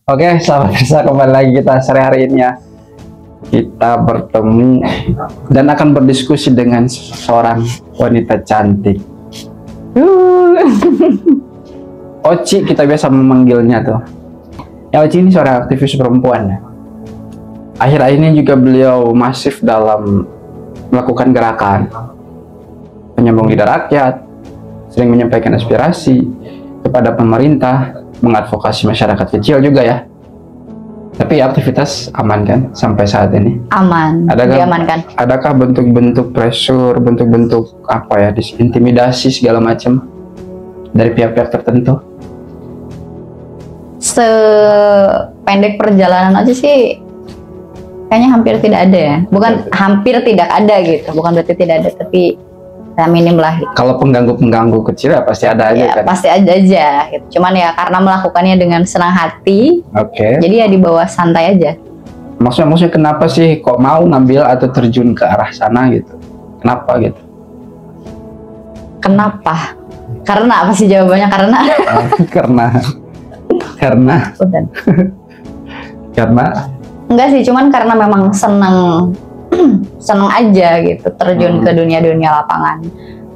Oke, sahabat Versa, kembali lagi kita sore hari ini ya. Kita bertemu dan akan berdiskusi dengan seorang wanita cantik. Oci kita biasa memanggilnya tuh. Ya, Oci ini seorang aktivis perempuan ya. Akhir-akhir ini juga beliau masif dalam melakukan gerakan penyambung lidah rakyat, sering menyampaikan aspirasi kepada pemerintah, mengadvokasi masyarakat kecil juga ya. Tapi aktivitas aman kan sampai saat ini? Aman, diamankan. Adakah bentuk-bentuk pressure, bentuk-bentuk apa ya, intimidasi segala macam dari pihak-pihak tertentu? Sependek perjalanan aja sih kayaknya hampir tidak ada ya. Bukan hampir tidak ada gitu, bukan berarti tidak ada, tapi ya minim lah gitu. Kalau pengganggu-pengganggu kecil ya pasti ada aja ya, kan? Pasti ada aja gitu. Cuman ya karena melakukannya dengan senang hati, jadi ya dibawa santai aja. Maksudnya kenapa sih kok mau ngambil atau terjun ke arah sana gitu? Kenapa gitu? Kenapa? Karena apa sih jawabannya? Karena karena enggak sih, cuman karena memang seneng aja gitu terjun ke dunia lapangan,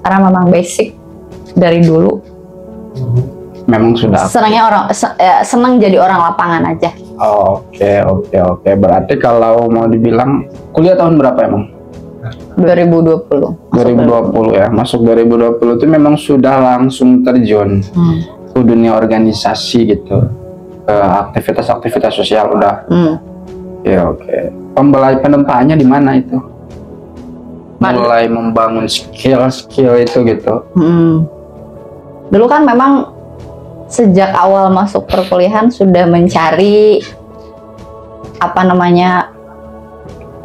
karena memang basic dari dulu memang sudah seneng jadi orang lapangan aja. Oke. Berarti kalau mau dibilang kuliah tahun berapa emang? 2020 ya, masuk 2020 itu memang sudah langsung terjun ke dunia organisasi gitu, ke aktivitas sosial udah. Ya oke. Penempaannya di mana itu? Mulai membangun skill itu gitu. Dulu kan memang sejak awal masuk perkuliahan sudah mencari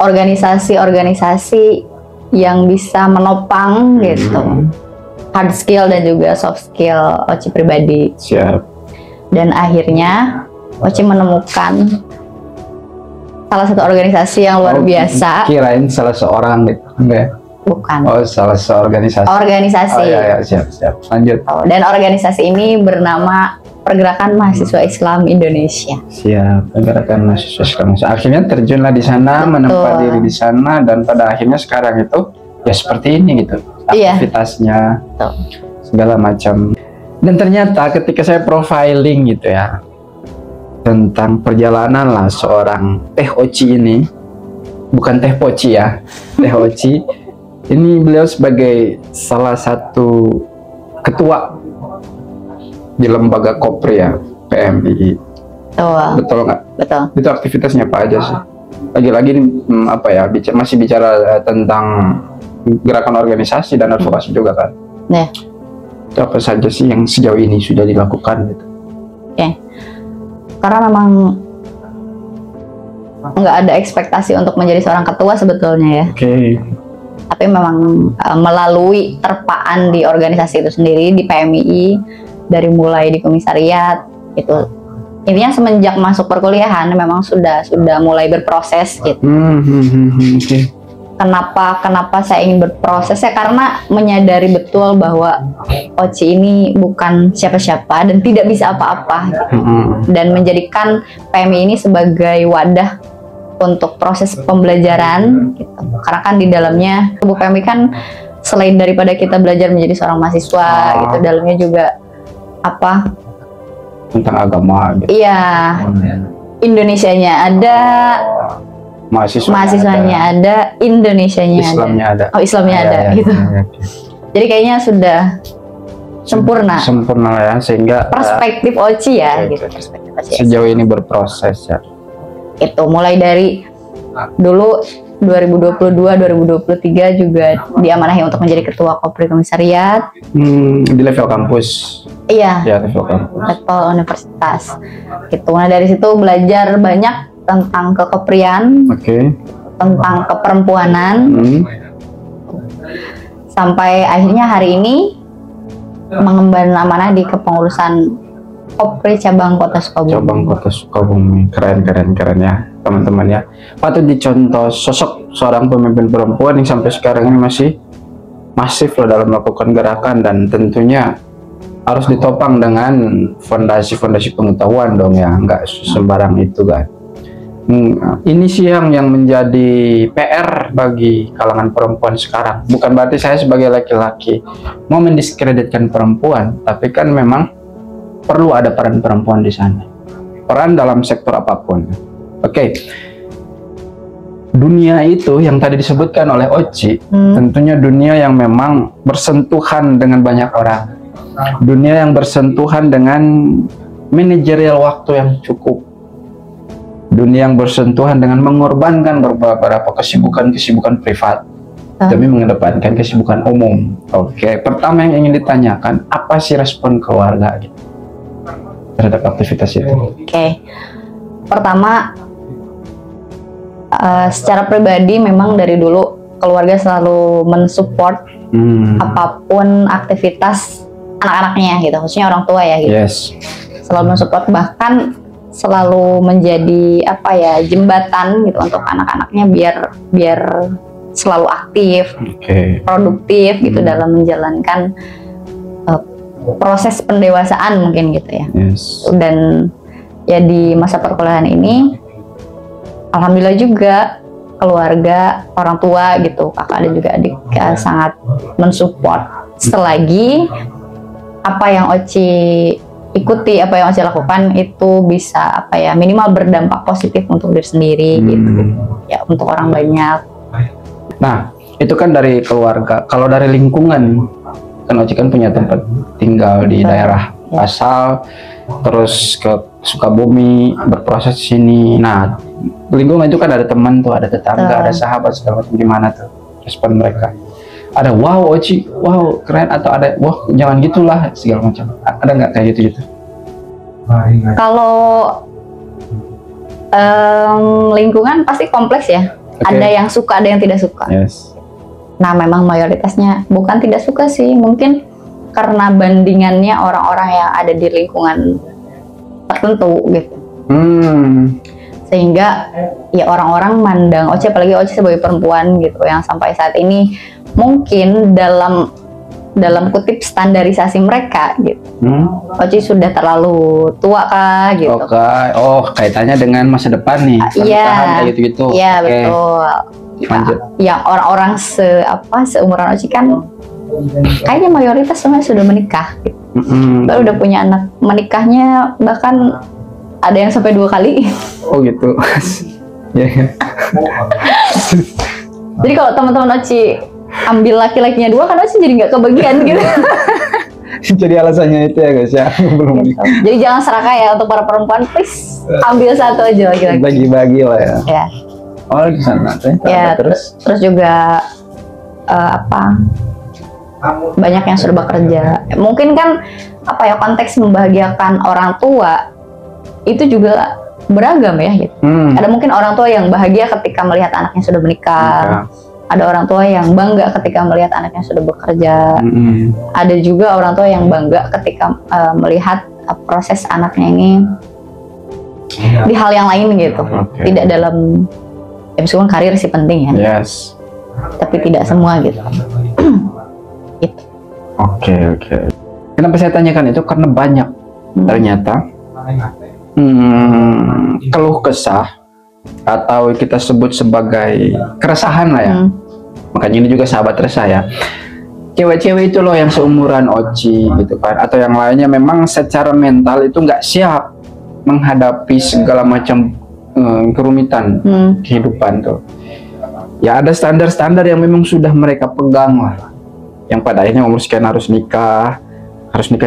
organisasi yang bisa menopang gitu hard skill dan juga soft skill Oci pribadi. Siap. Dan akhirnya Oci menemukan salah satu organisasi yang luar biasa. Kirain salah seorang gitu. Enggak. Bukan. Salah satu organisasi. Organisasi. Ya, siap. Lanjut. Dan organisasi ini bernama Pergerakan Mahasiswa Islam Indonesia. Siap, Pergerakan Mahasiswa Islam Indonesia. Akhirnya terjunlah di sana, menempa diri di sana, dan pada akhirnya sekarang itu ya seperti ini gitu. Aktivitasnya, segala macam. Dan ternyata ketika saya profiling gitu ya, tentang perjalanan lah seorang Teh Oci ini, bukan Teh Poci ya, Teh Oci ini beliau sebagai salah satu ketua di lembaga Kopri ya, PMI. Betul nggak? Betul. Itu aktivitasnya apa aja sih? Lagi-lagi masih bicara tentang gerakan organisasi dan advokasi juga kan? Ya. Itu apa saja sih yang sejauh ini sudah dilakukan gitu? Karena memang nggak ada ekspektasi untuk menjadi seorang ketua sebetulnya ya. Tapi memang melalui terpaan di organisasi itu sendiri, di PMI, dari mulai di komisariat itu, intinya semenjak masuk perkuliahan memang sudah mulai berproses gitu. Kenapa saya ingin berproses ya karena menyadari betul bahwa Oci ini bukan siapa-siapa dan tidak bisa apa-apa gitu. Dan menjadikan PMI ini sebagai wadah untuk proses pembelajaran gitu. Karena kan di dalamnya tubuh PMI kan selain daripada kita belajar menjadi seorang mahasiswa gitu, dalamnya juga tentang agama gitu. Iya. Indonesianya ada, mahasiswanya ada, Indonesianya Islamnya ada. Islamnya ada gitu. Jadi kayaknya sudah sempurna ya, sehingga perspektif Oci ya gitu. Sejauh ini berproses ya. Itu mulai dari dulu 2022-2023 juga diamanahi untuk menjadi ketua Kopri komisariat di level kampus. Iya. Ya, level kampus. Level universitas. Gitu. Nah dari situ belajar banyak tentang kekoprian, tentang keperempuanan, sampai akhirnya hari ini mengemban amanah di kepengurusan Kopri cabang Kota Sukabumi. Keren ya teman-teman ya. Patut dicontoh sosok seorang pemimpin perempuan yang sampai sekarang ini masih masif loh dalam melakukan gerakan, dan tentunya harus ditopang dengan fondasi-fondasi pengetahuan dong ya, nggak sembarang itu kan. Ini sih yang menjadi PR bagi kalangan perempuan sekarang. Bukan berarti saya sebagai laki-laki mau mendiskreditkan perempuan, tapi kan memang perlu ada peran perempuan di sana. Peran dalam sektor apapun. Oke. Dunia itu yang tadi disebutkan oleh Oci, tentunya dunia yang memang bersentuhan dengan banyak orang. Dunia yang bersentuhan dengan manajerial waktu yang cukup. Dunia yang bersentuhan dengan mengorbankan beberapa kesibukan privat demi mengedepankan kesibukan umum. Oke, pertama yang ingin ditanyakan, apa sih respon keluarga gitu terhadap aktivitas itu? Oke, pertama secara pribadi memang dari dulu keluarga selalu mensupport apapun aktivitas anak-anaknya gitu, khususnya orang tua ya gitu. Yes. Selalu mensupport, bahkan selalu menjadi jembatan gitu untuk anak-anaknya biar selalu aktif, produktif gitu dalam menjalankan proses pendewasaan mungkin gitu ya. Yes. Dan ya di masa perkuliahan ini alhamdulillah juga keluarga, orang tua gitu, kakak dan juga adik sangat mensupport selagi apa yang Oci ikuti, apa yang Oci lakukan itu bisa minimal berdampak positif untuk diri sendiri gitu ya, untuk orang banyak. Nah itu kan dari keluarga. Kalau dari lingkungan, kan Oci kan punya tempat tinggal di daerah asal, terus ke Sukabumi, berproses di sini. Nah lingkungan itu kan ada teman tuh, ada tetangga, ada sahabat segala macam. Gimana tuh respon mereka? Ada wow Oci, wow keren, atau ada wah jangan gitulah segala macam. Ada nggak kayak gitu? Kalau lingkungan pasti kompleks ya. Ada yang suka, ada yang tidak suka. Yes. Nah memang mayoritasnya bukan tidak suka sih, mungkin karena bandingannya orang-orang yang ada di lingkungan tertentu gitu. Sehingga ya orang-orang mandang Oci, apalagi Oci sebagai perempuan gitu, yang sampai saat ini mungkin dalam kutip standarisasi mereka gitu. Oci sudah terlalu tua kah gitu. Oh, kaitannya dengan masa depan nih. Iya. Kayak gitu-gitu. Iya, betul. Lanjut. Yang orang-orang seumuran Oci kan kayaknya mayoritas semuanya sudah menikah gitu. Baru udah punya anak, menikahnya bahkan ada yang sampai 2 kali. Oh gitu. Jadi kalau teman-teman Oci ambil laki-lakinya 2 kan Oci jadi nggak kebagian gitu. Jadi alasannya itu ya guys ya. Belum gitu. Jadi jangan serakah ya untuk para perempuan, please ambil satu aja laki-laki. Bagi-bagi lah ya. Ya. Oh di sana tuh. Ya, terus juga banyak yang sudah bekerja. Mungkin kan konteks membahagiakan orang tua itu juga beragam ya gitu. Ada mungkin orang tua yang bahagia ketika melihat anaknya sudah menikah. Ada orang tua yang bangga ketika melihat anaknya sudah bekerja. Ada juga orang tua yang bangga ketika melihat proses anaknya ini di hal yang lain gitu. Tidak dalam, ya meskipun karir sih penting ya. Yes. Tapi tidak semua gitu. Gitu. Oke. Kenapa saya tanyakan itu? Karena banyak ternyata keluh kesah atau kita sebut sebagai keresahan lah ya. Makanya ini juga sahabat resah ya. Cewek-cewek itu loh yang seumuran Oci gitu kan, atau yang lainnya memang secara mental itu nggak siap menghadapi segala macam kerumitan kehidupan tuh. Ya ada standar-standar yang memang sudah mereka pegang lah. Yang pada akhirnya umur sekian harus nikah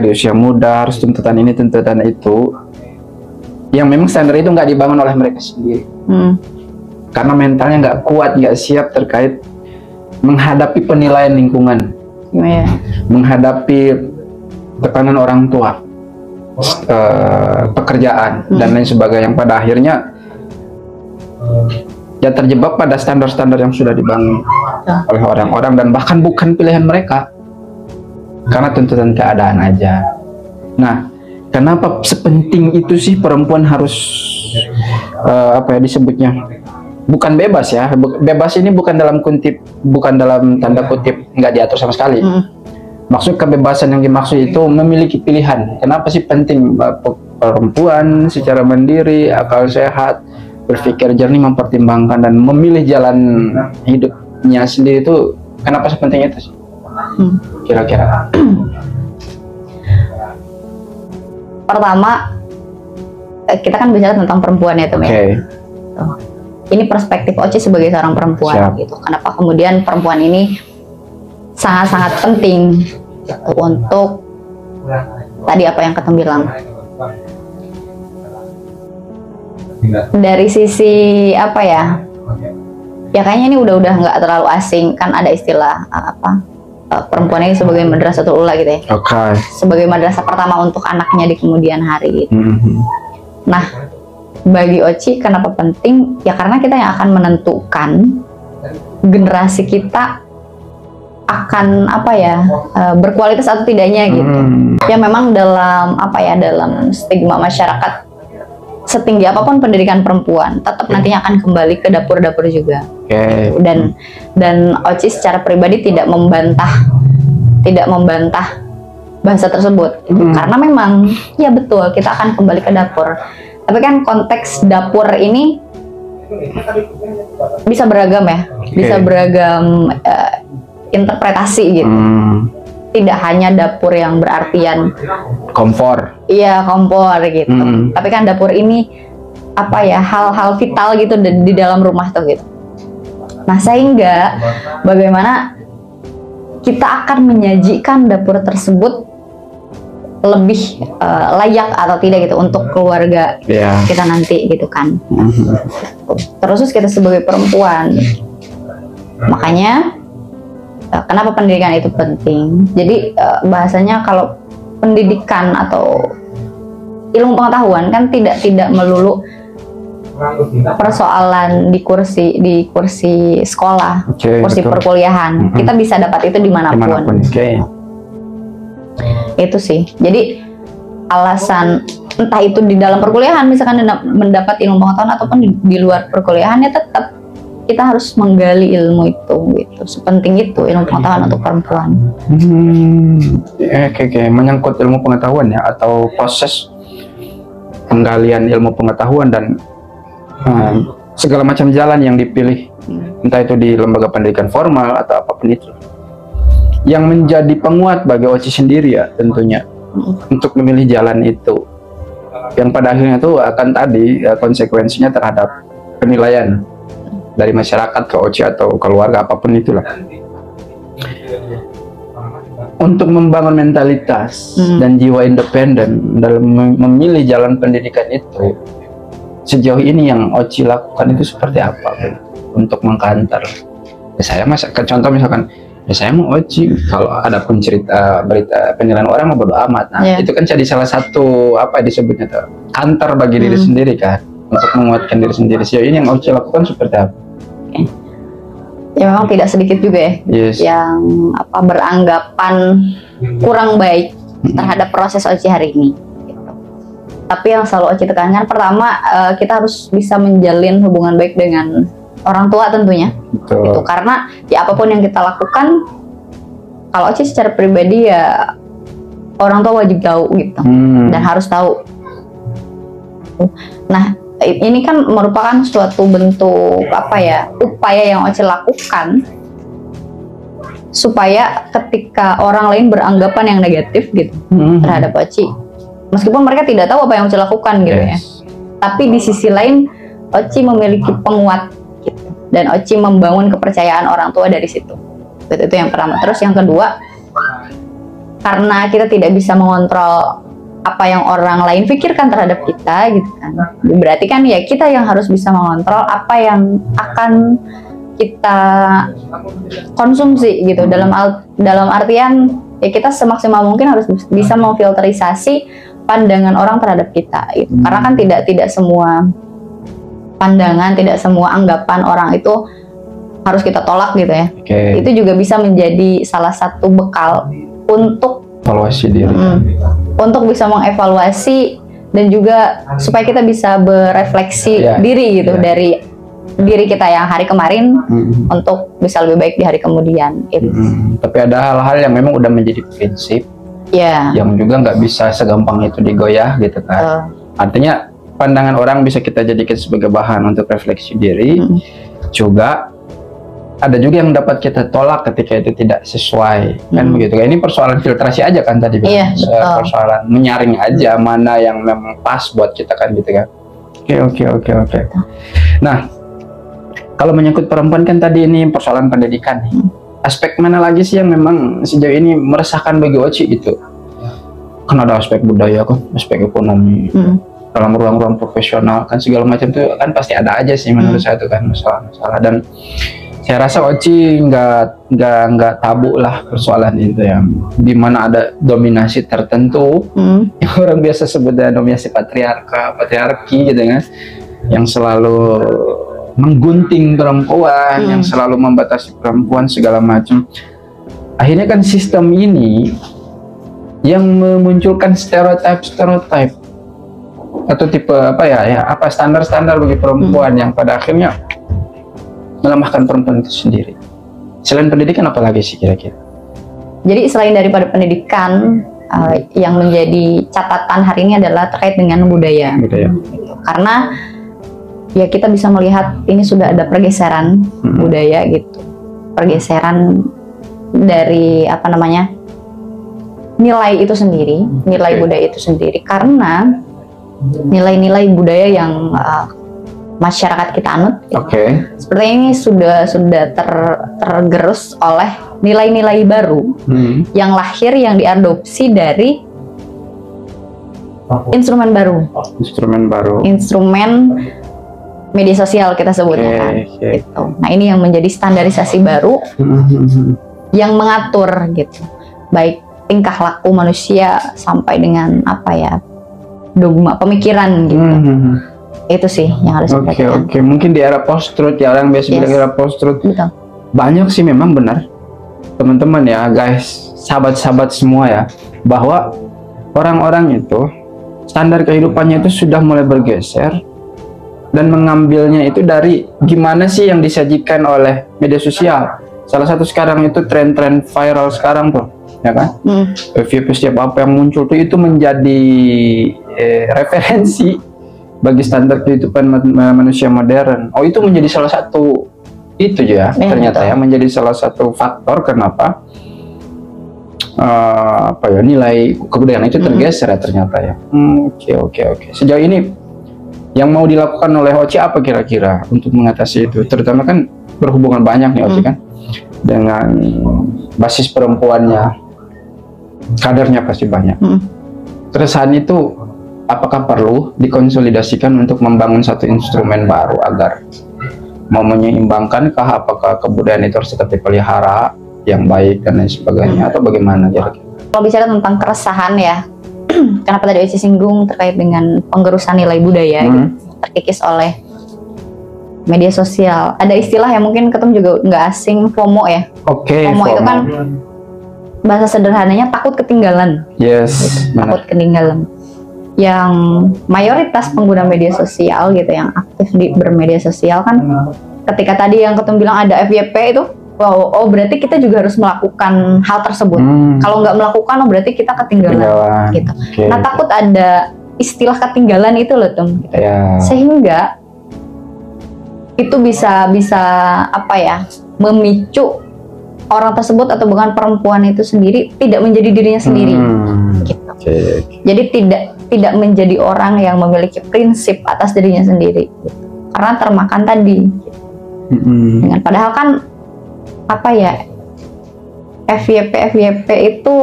di usia muda, harus tuntutan ini, tuntutan itu. Yang memang standar itu nggak dibangun oleh mereka sendiri. Karena mentalnya nggak kuat, nggak siap terkait menghadapi penilaian lingkungan, menghadapi tekanan orang tua, pekerjaan dan lain sebagainya, yang pada akhirnya ya terjebak pada standar-standar yang sudah dibangun oleh orang-orang dan bahkan bukan pilihan mereka karena tuntutan keadaan aja. Nah, kenapa sepenting itu sih perempuan harus disebutnya bukan bebas ya? Bebas ini bukan dalam tanda kutip nggak diatur sama sekali. Maksud kebebasan yang dimaksud itu memiliki pilihan. Kenapa sih penting perempuan secara mandiri, akal sehat, berpikir jernih, mempertimbangkan dan memilih jalan hidupnya sendiri itu kenapa sepenting itu sih? Kira-kira. Pertama, kita kan bicara tentang perempuan ya teman. Ini perspektif Oci sebagai seorang perempuan gitu. Kenapa kemudian perempuan ini sangat-sangat penting untuk tadi apa yang Ketum bilang. Dari sisi apa ya? Ya kayaknya ini udah nggak terlalu asing, kan ada istilah perempuan ini sebagai madrasatul ula gitu ya. Sebagai madrasah pertama untuk anaknya di kemudian hari gitu. Nah, bagi Oci kenapa penting? Ya karena kita yang akan menentukan generasi kita akan berkualitas atau tidaknya gitu. Ya memang dalam dalam stigma masyarakat setinggi apapun pendidikan perempuan tetap nantinya akan kembali ke dapur-dapur juga. Dan Oci secara pribadi tidak membantah bahasa tersebut karena memang ya betul kita akan kembali ke dapur. Tapi kan konteks dapur ini bisa beragam ya, bisa beragam interpretasi gitu. Tidak hanya dapur yang berartian kompor. Iya, kompor gitu. Tapi kan dapur ini hal-hal vital gitu di dalam rumah tuh gitu. Nah, sehingga bagaimana kita akan menyajikan dapur tersebut lebih layak atau tidak gitu untuk keluarga kita nanti gitu kan. Terus kita sebagai perempuan, makanya kenapa pendidikan itu penting. Jadi bahasanya kalau pendidikan atau ilmu pengetahuan kan tidak melulu persoalan di kursi sekolah, kursi perkuliahan. Kita bisa dapat itu dimanapun. Itu sih. Jadi alasan entah itu di dalam perkuliahan misalkan mendapat ilmu pengetahuan ataupun di luar perkuliahan ya tetap kita harus menggali ilmu itu gitu. Sepenting itu ilmu pengetahuan untuk perempuan. Menyangkut ilmu pengetahuan ya atau proses penggalian ilmu pengetahuan dan segala macam jalan yang dipilih, entah itu di lembaga pendidikan formal atau apapun itu, yang menjadi penguat bagi Oci sendiri ya tentunya untuk memilih jalan itu, yang pada akhirnya itu akan konsekuensinya terhadap penilaian dari masyarakat ke Oci atau keluarga apapun itulah. Untuk membangun mentalitas dan jiwa independen dalam memilih jalan pendidikan itu, sejauh ini yang Oci lakukan itu seperti apa untuk mengkantar? Ya saya contoh misalkan, ya saya mau Oci kalau ada pun berita penilaian orang mau bodo amat. Nah itu kan jadi salah satu disebutnya tuh kantor bagi diri sendiri kan, untuk menguatkan diri sendiri. Sejauh ini yang Oci lakukan seperti apa? Ya memang tidak sedikit juga ya yang beranggapan kurang baik terhadap proses Oci hari ini gitu. Tapi yang selalu Oci tekankan, pertama kita harus bisa menjalin hubungan baik dengan orang tua tentunya. Gitu. Karena ya apapun yang kita lakukan, kalau Oci secara pribadi ya orang tua wajib tahu gitu dan harus tahu. Nah ini kan merupakan suatu bentuk upaya yang Oci lakukan supaya ketika orang lain beranggapan yang negatif gitu terhadap Oci, meskipun mereka tidak tahu apa yang Oci lakukan gitu ya, tapi di sisi lain Oci memiliki penguat gitu, dan Oci membangun kepercayaan orang tua dari situ. Itu yang pertama. Terus yang kedua, karena kita tidak bisa mengontrol apa yang orang lain pikirkan terhadap kita gitu kan, berarti kan ya kita yang harus bisa mengontrol apa yang akan kita konsumsi gitu. Dalam artian ya kita semaksimal mungkin harus bisa memfilterisasi pandangan orang terhadap kita gitu. Karena kan tidak semua pandangan, tidak semua anggapan orang itu harus kita tolak gitu ya. Itu juga bisa menjadi salah satu bekal untuk evaluasi diri. Untuk bisa mengevaluasi dan juga supaya kita bisa berefleksi diri gitu dari diri kita yang hari kemarin untuk bisa lebih baik di hari kemudian. Tapi ada hal-hal yang memang udah menjadi prinsip, yang juga nggak bisa segampang itu digoyah gitu kan. Artinya pandangan orang bisa kita jadikan sebagai bahan untuk refleksi diri, juga ada juga yang dapat kita tolak ketika itu tidak sesuai, kan begitu kan. Ini persoalan filtrasi aja kan tadi, persoalan menyaring aja mana yang memang pas buat kita kan gitu kan. Oke. Nah, kalau menyangkut perempuan kan tadi ini persoalan pendidikan nih. Aspek mana lagi sih yang memang sejauh ini meresahkan bagi Oci gitu? Kan ada aspek budaya kan, aspek ekonomi, dalam ruang-ruang profesional kan segala macam tuh kan pasti ada aja sih menurut saya itu kan masalah-masalah. Dan saya rasa Oci nggak tabu lah persoalan itu ya, dimana ada dominasi tertentu yang orang biasa sebutnya dominasi patriarki gitu kan, yang selalu menggunting perempuan, yang selalu membatasi perempuan segala macam. Akhirnya kan sistem ini yang memunculkan stereotip atau tipe standar-standar bagi perempuan yang pada akhirnya melemahkan perempuan itu sendiri. Selain pendidikan apalagi sih kira-kira? Jadi selain daripada pendidikan, yang menjadi catatan hari ini adalah terkait dengan budaya. Karena ya kita bisa melihat ini sudah ada pergeseran budaya gitu, pergeseran dari nilai itu sendiri, nilai budaya itu sendiri, karena nilai-nilai budaya yang masyarakat kita anut seperti ini sudah tergerus oleh nilai-nilai baru yang lahir, yang diadopsi dari instrumen media sosial kita sebutnya kan. Gitu. Nah, ini yang menjadi standarisasi baru yang mengatur gitu, baik tingkah laku manusia sampai dengan dogma pemikiran gitu. Itu sih yang harus diperhatikan. Mungkin di era post-truth ya, orang biasa bilang era post-truth. Banyak sih memang benar teman-teman ya guys, sahabat-sahabat semua ya, bahwa orang-orang itu standar kehidupannya itu sudah mulai bergeser dan mengambilnya itu dari gimana sih yang disajikan oleh media sosial. Salah satu sekarang itu tren-tren viral sekarang tuh, ya kan? FYP setiap apa yang muncul tuh itu menjadi referensi bagi standar kehidupan manusia modern. Oh, itu menjadi salah satu itu ya, ternyata ya, menjadi salah satu faktor kenapa nilai kebudayaan itu tergeser ya ternyata ya. Oke. Sejauh ini yang mau dilakukan oleh Oci apa kira-kira untuk mengatasi itu? Terutama kan berhubungan banyak nih Oci kan dengan basis perempuannya, kadernya pasti banyak. Keresahan itu apakah perlu dikonsolidasikan untuk membangun satu instrumen baru agar mau menyeimbangkankah, apakah kebudayaan itu harus tetap dipelihara yang baik dan lain sebagainya, atau bagaimana kira-kira? Kalau bicara tentang keresahan ya, kenapa tadi Oci singgung terkait dengan penggerusan nilai budaya terkikis oleh media sosial. Ada istilah yang mungkin ketemu juga nggak asing, FOMO ya. FOMO itu kan bahasa sederhananya takut ketinggalan. Takut ketinggalan. Yang mayoritas pengguna media sosial gitu, yang aktif di bermedia sosial kan, ketika tadi yang ketemu bilang ada FYP itu, berarti kita juga harus melakukan hal tersebut. Kalau nggak melakukan, berarti kita ketinggalan. Gitu. Nah, takut ada istilah ketinggalan itu loh, Tum. Gitu. Sehingga itu bisa memicu orang tersebut atau bukan perempuan itu sendiri tidak menjadi dirinya sendiri. Gitu. Jadi tidak menjadi orang yang memiliki prinsip atas dirinya sendiri. Gitu. Karena termakan tadi. Dengan padahal kan FYP itu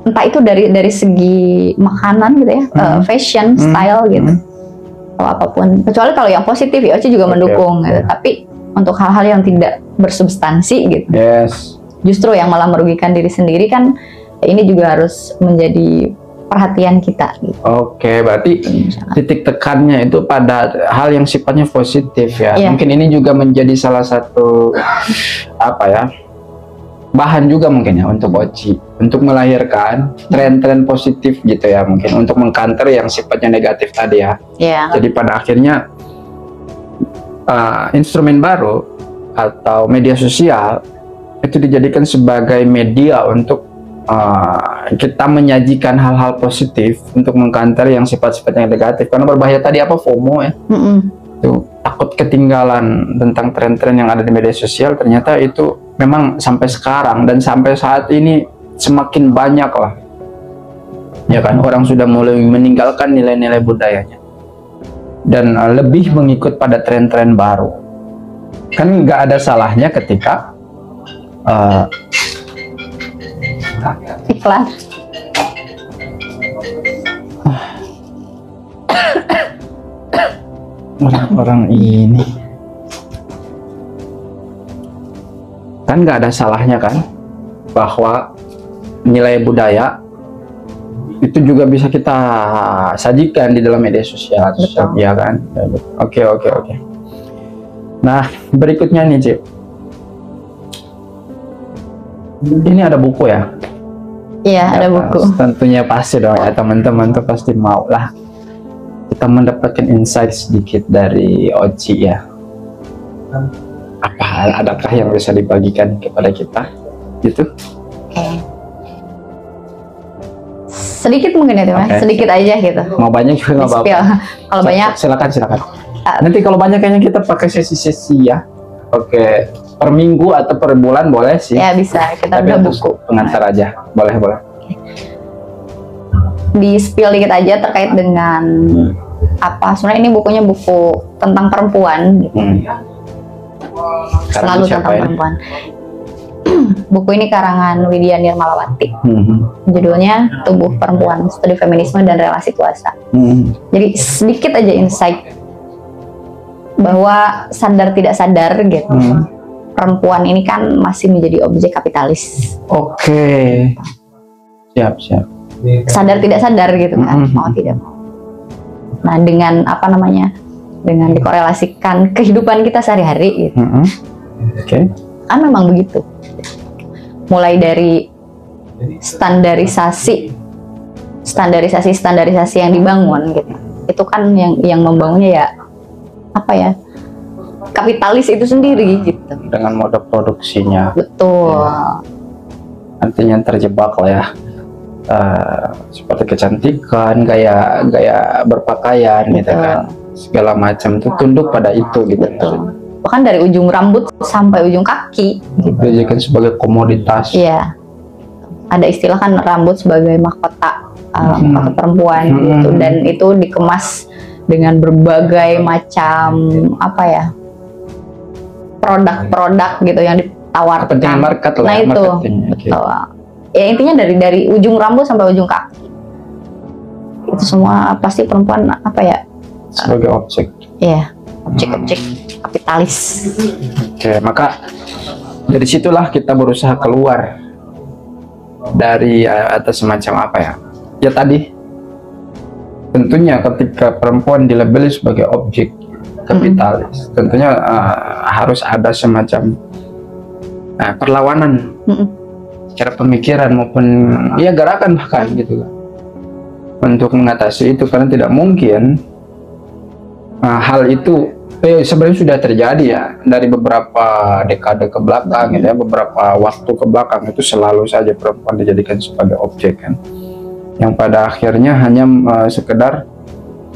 entah itu dari segi makanan gitu ya, fashion, style gitu, atau apapun. Kecuali kalau yang positif ya Oci juga mendukung gitu. Tapi untuk hal-hal yang tidak bersubstansi gitu, justru yang malah merugikan diri sendiri kan, ini juga harus menjadi perhatian kita gitu. Berarti titik tekannya itu pada hal yang sifatnya positif ya. Mungkin ini juga menjadi salah satu bahan juga mungkin ya untuk Oci untuk melahirkan tren-tren positif gitu ya, mungkin untuk mengcounter yang sifatnya negatif tadi ya. Jadi pada akhirnya instrumen baru atau media sosial itu dijadikan sebagai media untuk kita menyajikan hal-hal positif untuk mengcounter yang sifat-sifatnya negatif. Karena berbahaya tadi apa, FOMO ya, itu takut ketinggalan tentang tren-tren yang ada di media sosial. Ternyata itu memang sampai sekarang dan sampai saat ini semakin banyak lah, ya kan, orang sudah mulai meninggalkan nilai-nilai budayanya dan lebih mengikut pada tren-tren baru. Kan nggak ada salahnya ketika iklan orang-orang ini, kan nggak ada salahnya kan bahwa nilai budaya itu juga bisa kita sajikan di dalam media sosial. Betul. Ya kan. Oke. Nah, berikutnya nih, Cip. Ini ada buku ya? Iya, ada buku. Tentunya pasti dong ya, teman-teman tuh pasti mau lah kita mendapatkan insight sedikit dari Oci ya. Apa adakah yang bisa dibagikan kepada kita gitu? Oke. Sedikit mungkin ya, Mas. Sedikit aja gitu. Mau banyak juga nggak apa-apa. Kalau banyak, silakan. Nanti kalau banyak kayaknya kita pakai sesi-sesi ya. Oke. Per minggu atau per bulan boleh sih. Ya bisa, kita udah buku. Pengantar aja, boleh. Di spill dikit aja terkait dengan apa. Sebenarnya ini bukunya buku tentang perempuan. Selalu tentang perempuan. Buku ini karangan Widya Nirmalawati. Judulnya Tubuh Perempuan, Studi Feminisme dan Relasi Kuasa. Jadi sedikit aja insight bahwa sadar tidak sadar gitu. Perempuan ini kan masih menjadi objek kapitalis. Oke. Siap. Sadar tidak sadar gitu kan, mau tidak mau. Nah, dengan apa namanya? Dengan dikorelasikan kehidupan kita sehari-hari gitu. Oke. Kan memang begitu. Mulai dari standarisasi yang dibangun gitu. Itu kan yang membangunnya ya apa ya? Kapitalis itu sendiri gitu. Dengan mode produksinya. Betul. Nantinya terjebak lah ya. Seperti kecantikan, gaya berpakaian. Betul. Gitu kan. Segala macam itu tunduk pada itu gitu. Betul. Bahkan dari ujung rambut sampai ujung kaki gitu. Dijadikan sebagai komoditas. Iya. Ada istilah kan rambut sebagai mahkota perempuan gitu, dan itu dikemas dengan berbagai macam apa ya? Produk-produk gitu yang ditawarkan. Kepentingan market lah. Nah ya, itu betul. Ya intinya dari ujung rambut sampai ujung kaki itu semua pasti perempuan apa ya? Sebagai objek. Iya, objek-objek kapitalis. Oke, maka dari situlah kita berusaha keluar dari atas semacam apa ya? Ya tadi tentunya ketika perempuan dilabeli sebagai objek kapitalis, tentunya harus ada semacam perlawanan secara pemikiran maupun ya gerakan bahkan gitu kan untuk mengatasi itu, karena tidak mungkin hal itu sebenarnya sudah terjadi ya dari beberapa dekade ke belakang gitu ya, beberapa waktu ke belakang itu selalu saja perempuan dijadikan sebagai objek kan, yang pada akhirnya hanya sekedar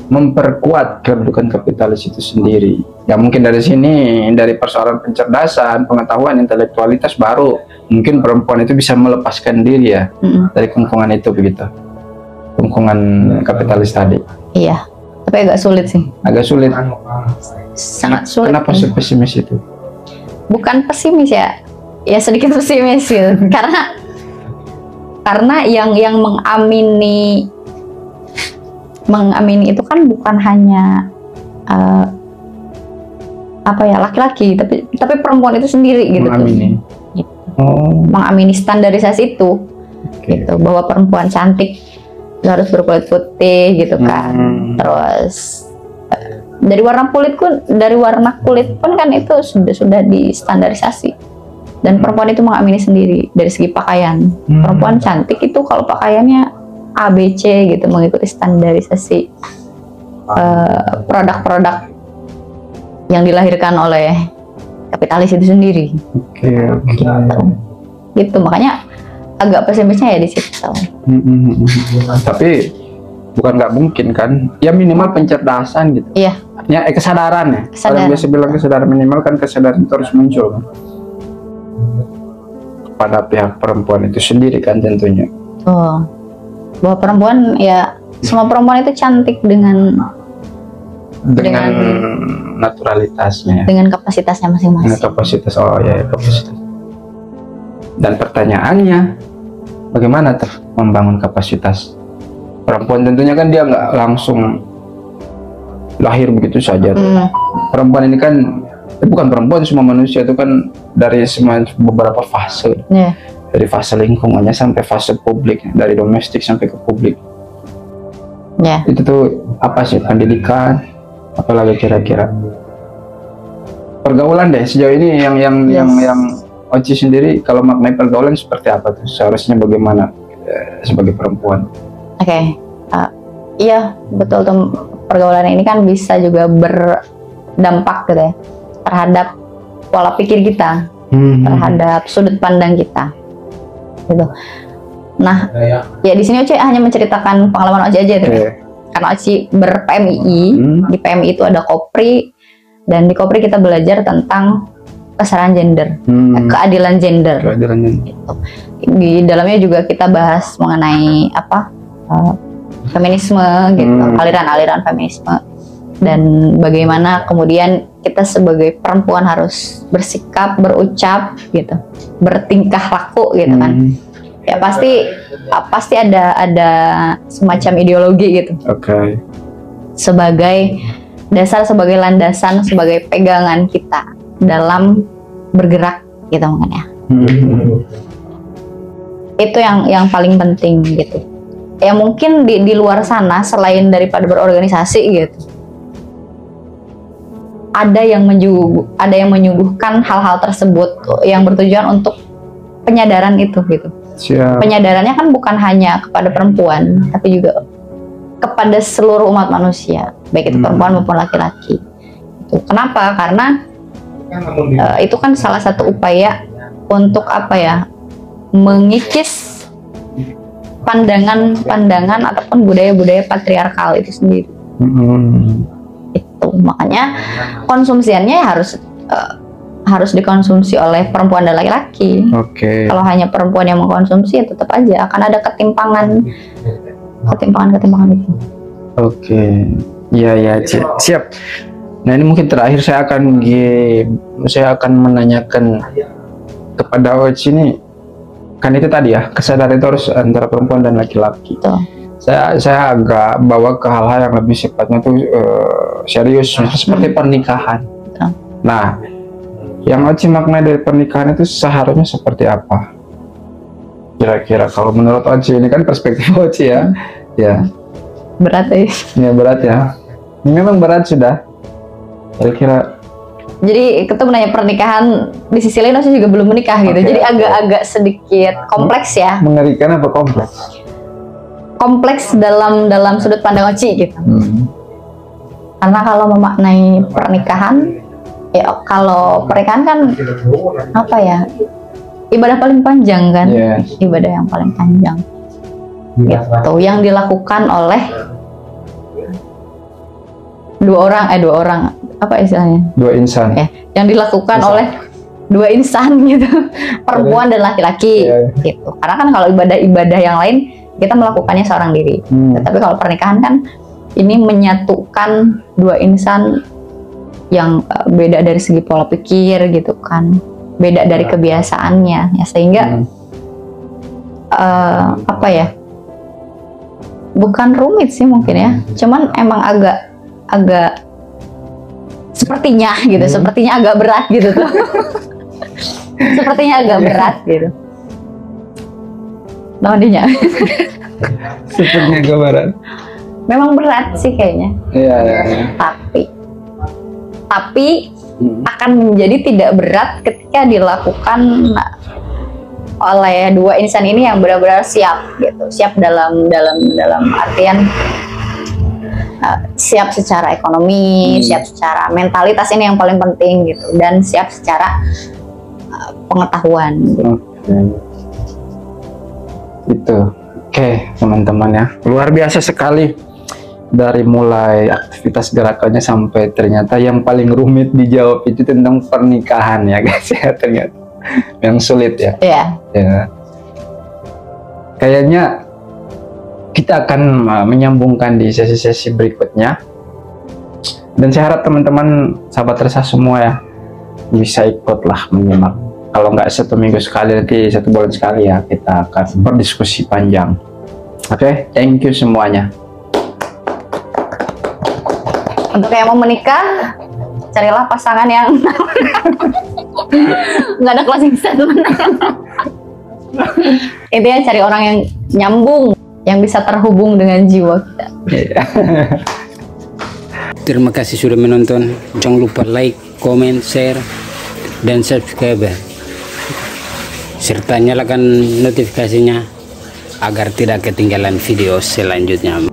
memperkuat kedudukan kapitalis itu sendiri. Ya mungkin dari sini, dari persoalan pencerdasan, pengetahuan, intelektualitas, baru mungkin perempuan itu bisa melepaskan diri ya dari kungkungan itu begitu, kungkungan kapitalis tadi. Iya, tapi agak sulit sih. Agak sulit. Sangat sulit. Kenapa pesimis itu? Bukan pesimis ya, ya sedikit pesimis gitu. karena yang mengamini itu kan bukan hanya apa ya laki-laki, tapi perempuan itu sendiri gitu. Mengamini. Gitu. Mengamini standarisasi itu, gitu, bahwa perempuan cantik harus berkulit putih gitu kan. Terus dari warna kulit pun kan itu sudah distandarisasi, dan perempuan itu mengamini sendiri. Dari segi pakaian, perempuan cantik itu kalau pakaiannya ABC gitu, mengikuti standarisasi produk-produk yang dilahirkan oleh kapitalis itu sendiri. Oke. Gitu, makanya agak pesimisnya ya di situ. Tapi bukan nggak mungkin kan? Ya minimal pencerdasan gitu. Iya. Ya kesadaran ya. Kalau biasa bilang kesadaran, minimal kan kesadaran itu harus muncul kan? Pada pihak perempuan itu sendiri kan tentunya. Oh, bahwa perempuan ya, semua perempuan itu cantik dengan naturalitasnya, dengan kapasitasnya masing-masing. Dengan kapasitas, oh ya, kapasitas. Dan pertanyaannya, bagaimana membangun kapasitas perempuan? Tentunya kan dia nggak langsung lahir begitu saja. Perempuan ini kan bukan perempuan, semua manusia itu kan dari beberapa fase. Dari fase lingkungannya sampai fase publik, dari domestik sampai ke publik. Itu tuh apa sih, pendidikan, apalagi kira-kira pergaulan deh sejauh ini yang Oci sendiri, kalau maknai pergaulan seperti apa tuh, seharusnya bagaimana sebagai perempuan? Iya betul tuh, pergaulan ini kan bisa juga berdampak gitu ya terhadap pola pikir kita, terhadap sudut pandang kita gitu. Nah, ya di sini Oci hanya menceritakan pengalaman Oci aja tuh. Karena Oci ber-PMII, di PMI itu ada Kopri, dan di Kopri kita belajar tentang kesetaraan gender, keadilan gender. Gitu. Di dalamnya juga kita bahas mengenai feminisme gitu, aliran-aliran feminisme, dan bagaimana kemudian kita sebagai perempuan harus bersikap, berucap gitu, bertingkah laku gitu kan. Ya pasti ada semacam ideologi gitu. Sebagai dasar, sebagai landasan, sebagai pegangan kita dalam bergerak gitu makanya. Itu yang paling penting gitu. Ya mungkin di luar sana selain daripada berorganisasi gitu, ada yang menyuguhkan hal-hal tersebut yang bertujuan untuk penyadaran itu gitu. Penyadarannya kan bukan hanya kepada perempuan, tapi juga kepada seluruh umat manusia, baik itu perempuan maupun laki-laki. Kenapa? Karena itu kan salah satu upaya untuk mengikis pandangan ataupun budaya-budaya patriarkal itu sendiri. Itu makanya konsumsiannya harus dikonsumsi oleh perempuan dan laki-laki. Kalau hanya perempuan yang mengkonsumsi, ya tetap aja akan ada ketimpangan itu. Ya, siap. Nah, ini mungkin terakhir saya akan menanyakan kepada Oci ini, kan itu tadi ya, kesadaran itu harus antara perempuan dan laki-laki. Saya agak bawa ke hal-hal yang lebih sifatnya tuh serius, seperti pernikahan. Nah, yang Oci maknai dari pernikahan itu seharusnya seperti apa? Kira-kira kalau menurut Oci, ini kan perspektif Oci ya. Berat ya. Ya berat ya. Ini memang berat sudah. Kira-kira. Jadi kita menanya pernikahan, di sisi lain Oci juga belum menikah gitu. Jadi agak sedikit kompleks ya. Mengerikan apa kompleks? Kompleks dalam sudut pandang Oci gitu. Karena kalau memaknai pernikahan, ya kalau pernikahan kan ibadah paling panjang kan. Ibadah yang paling panjang gitu, yang dilakukan oleh dua orang apa istilahnya, dua insan yang dilakukan oleh dua insan gitu, perempuan dan laki-laki gitu. Karena kan kalau ibadah yang lain kita melakukannya seorang diri, tapi kalau pernikahan kan ini menyatukan dua insan yang beda dari segi pola pikir gitu kan, beda dari kebiasaannya ya, sehingga bukan rumit sih mungkin ya, cuman emang agak sepertinya gitu, sepertinya agak berat gitu tuh. Sepertinya agak berat gitu. Namanya sepertinya agak berat. Memang berat sih kayaknya. Iya. Tapi akan menjadi tidak berat ketika dilakukan oleh dua insan ini yang benar-benar siap gitu, siap dalam artian siap secara ekonomi, siap secara mentalitas, ini yang paling penting gitu, dan siap secara pengetahuan gitu. Itu oke, teman-teman ya, luar biasa sekali. Dari mulai aktivitas gerakannya sampai ternyata yang paling rumit dijawab itu tentang pernikahan ya guys ya, ternyata yang sulit ya. Iya. Ya. Kayaknya kita akan menyambungkan di sesi-sesi berikutnya. Dan saya harap teman-teman sahabat resah semua ya bisa ikutlah menyimak. Kalau nggak 1 minggu sekali, nanti 1 bulan sekali ya, kita akan berdiskusi panjang. Oke, thank you semuanya. Untuk yang mau menikah, carilah pasangan yang nggak ada closing statement. Intinya cari orang yang nyambung, yang bisa terhubung dengan jiwa kita. Terima kasih sudah menonton. Jangan lupa like, comment, share, dan subscribe. Serta nyalakan notifikasinya agar tidak ketinggalan video selanjutnya.